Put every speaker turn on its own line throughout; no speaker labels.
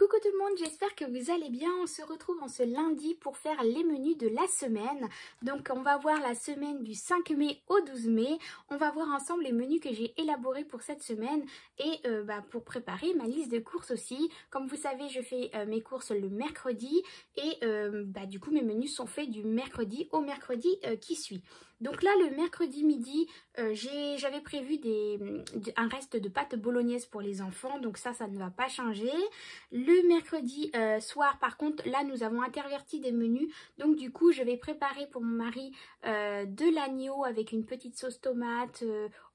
Coucou tout le monde, j'espère que vous allez bien. On se retrouve en ce lundi pour faire les menus de la semaine. Donc on va voir la semaine du 5 mai au 12 mai. On va voir ensemble les menus que j'ai élaborés pour cette semaine et pour préparer ma liste de courses aussi. Comme vous savez, je fais mes courses le mercredi et du coup mes menus sont faits du mercredi au mercredi qui suit. Donc là, le mercredi midi, j'avais prévu un reste de pâte bolognaise pour les enfants. Donc ça ne va pas changer. Le mercredi soir, par contre, là, nous avons interverti des menus. Donc du coup, je vais préparer pour mon mari de l'agneau avec une petite sauce tomate,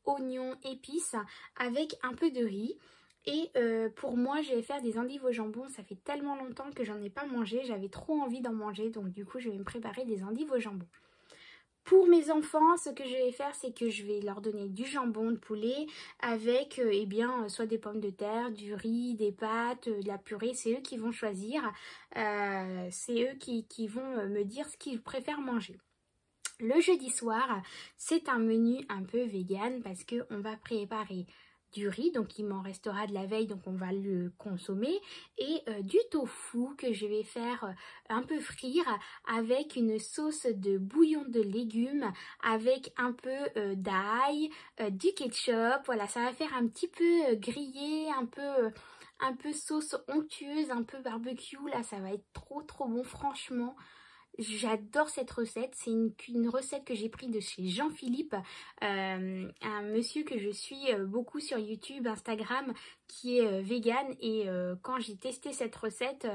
oignons, épices, avec un peu de riz. Et pour moi, je vais faire des endives au jambon. Ça fait tellement longtemps que j'en ai pas mangé. J'avais trop envie d'en manger. Donc du coup, je vais me préparer des endives au jambon. Pour mes enfants, ce que je vais faire, c'est que je vais leur donner du jambon de poulet avec soit des pommes de terre, du riz, des pâtes, de la purée. C'est eux qui vont choisir. C'est eux qui vont me dire ce qu'ils préfèrent manger. Le jeudi soir, c'est un menu un peu vegan parce qu'on va préparer du riz, donc il m'en restera de la veille, donc on va le consommer, et du tofu que je vais faire un peu frire avec une sauce de bouillon de légumes, avec un peu d'ail, du ketchup. Voilà, ça va faire un petit peu grillé, un peu sauce onctueuse, un peu barbecue. Là, ça va être trop bon, franchement. J'adore cette recette, c'est une recette que j'ai prise de chez Jean-Philippe, un monsieur que je suis beaucoup sur YouTube, Instagram, qui est vegan, et quand j'ai testé cette recette,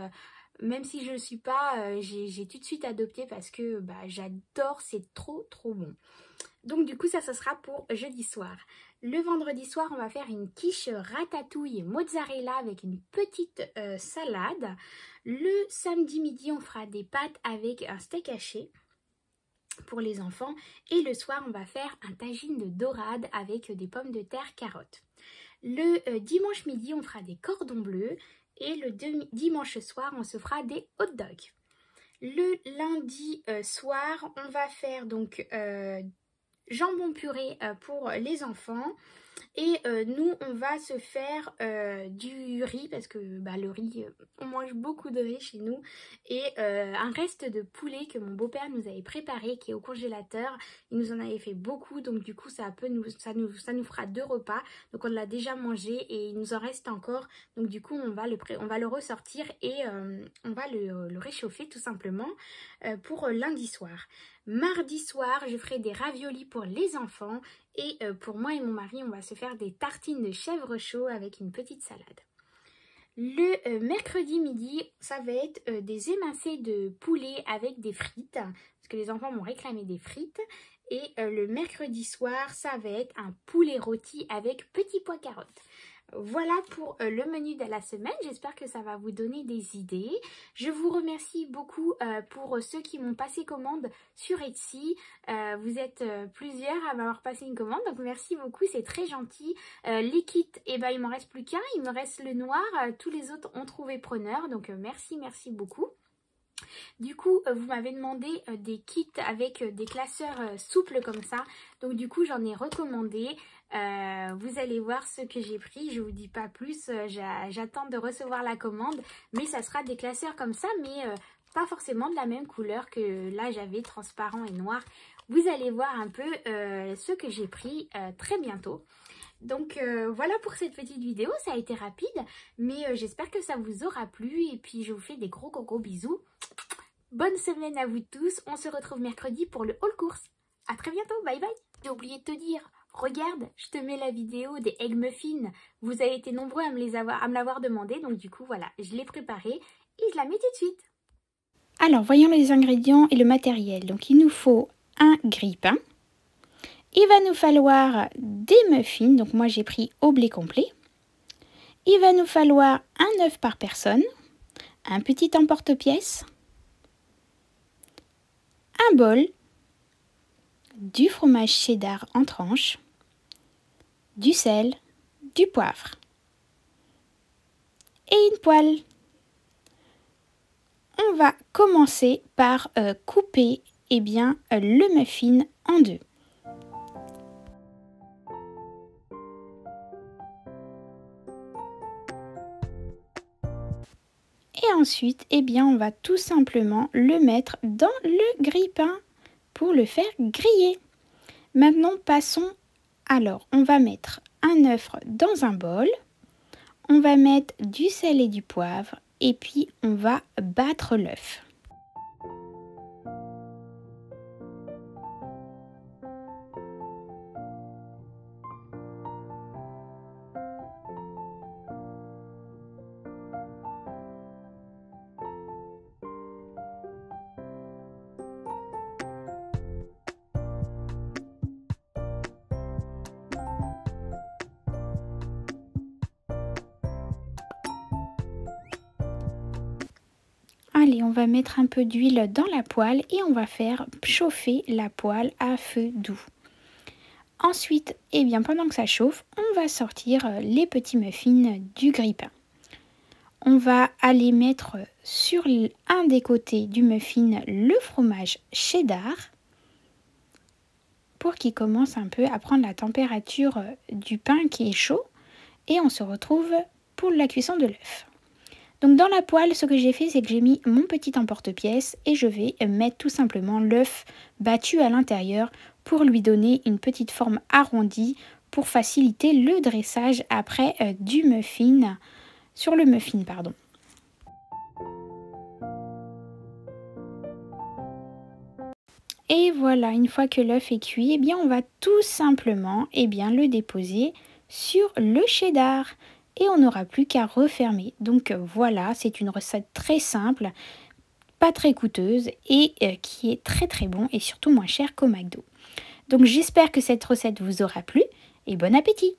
même si je ne le suis pas, j'ai tout de suite adopté parce que j'adore, c'est trop bon. Donc du coup ça sera pour jeudi soir. Le vendredi soir, on va faire une quiche ratatouille et mozzarella avec une petite salade. Le samedi midi, on fera des pâtes avec un steak haché pour les enfants. Et le soir, on va faire un tagine de dorade avec des pommes de terre, carottes. Le dimanche midi, on fera des cordons bleus. Et le dimanche soir, on se fera des hot dogs. Le lundi soir, on va faire donc jambon puré pour les enfants. Et nous, on va se faire du riz parce que le riz, on mange beaucoup de riz chez nous. Et un reste de poulet que mon beau-père nous avait préparé, qui est au congélateur. Il nous en avait fait beaucoup, donc du coup, ça nous fera 2 repas. Donc on l'a déjà mangé et il nous en reste encore. Donc du coup, on va le ressortir et on va le réchauffer tout simplement pour lundi soir. Mardi soir, je ferai des raviolis pour les enfants. Et pour moi et mon mari, on va se faire des tartines de chèvre chaud avec une petite salade. Le mercredi midi, ça va être des émincés de poulet avec des frites. Parce que les enfants m'ont réclamé des frites. Et le mercredi soir, ça va être un poulet rôti avec petits pois carottes. Voilà pour le menu de la semaine. J'espère que ça va vous donner des idées. Je vous remercie beaucoup pour ceux qui m'ont passé commande sur Etsy. Vous êtes plusieurs à m'avoir passé une commande, donc merci beaucoup, c'est très gentil. Les kits, il m'en reste plus qu'un, il me reste le noir. Tous les autres ont trouvé preneur, donc merci beaucoup. Du coup, vous m'avez demandé des kits avec des classeurs souples comme ça. Donc du coup, j'en ai recommandé. Vous allez voir ce que j'ai pris. Je vous dis pas plus. J'attends de recevoir la commande. Mais ça sera des classeurs comme ça, mais pas forcément de la même couleur que là j'avais, transparent et noir. Vous allez voir un peu ce que j'ai pris très bientôt. Donc voilà pour cette petite vidéo, ça a été rapide, mais j'espère que ça vous aura plu et puis je vous fais des gros bisous. Bonne semaine à vous tous, on se retrouve mercredi pour le haul course. A très bientôt, bye bye. J'ai oublié de te dire, regarde, je te mets la vidéo des egg muffins. Vous avez été nombreux à me l'avoir demandé, donc du coup voilà, je l'ai préparée et je la mets tout de suite. Alors voyons les ingrédients et le matériel. Donc il nous faut un grille-pain. Il va nous falloir des muffins, donc moi j'ai pris au blé complet. Il va nous falloir un œuf par personne, un petit emporte-pièce, un bol, du fromage cheddar en tranches, du sel, du poivre et une poêle. On va commencer par couper le muffin en deux. Et ensuite, eh bien, on va tout simplement le mettre dans le grille-pain pour le faire griller. Maintenant, passons. Alors, on va mettre un œuf dans un bol. On va mettre du sel et du poivre. Et puis, on va battre l'œuf. Allez, on va mettre un peu d'huile dans la poêle et on va faire chauffer la poêle à feu doux. Ensuite, eh bien, pendant que ça chauffe, on va sortir les petits muffins du grille-pain. On va aller mettre sur un des côtés du muffin le fromage cheddar pour qu'il commence un peu à prendre la température du pain qui est chaud. Et on se retrouve pour la cuisson de l'œuf. Donc dans la poêle, ce que j'ai fait, c'est que j'ai mis mon petit emporte-pièce et je vais mettre tout simplement l'œuf battu à l'intérieur pour lui donner une petite forme arrondie pour faciliter le dressage après du muffin, sur le muffin, pardon. Et voilà, une fois que l'œuf est cuit, eh bien on va tout simplement le déposer sur le cheddar. Et on n'aura plus qu'à refermer. Donc voilà, c'est une recette très simple, pas très coûteuse et qui est très très bon et surtout moins cher qu'au McDo. Donc j'espère que cette recette vous aura plu et bon appétit!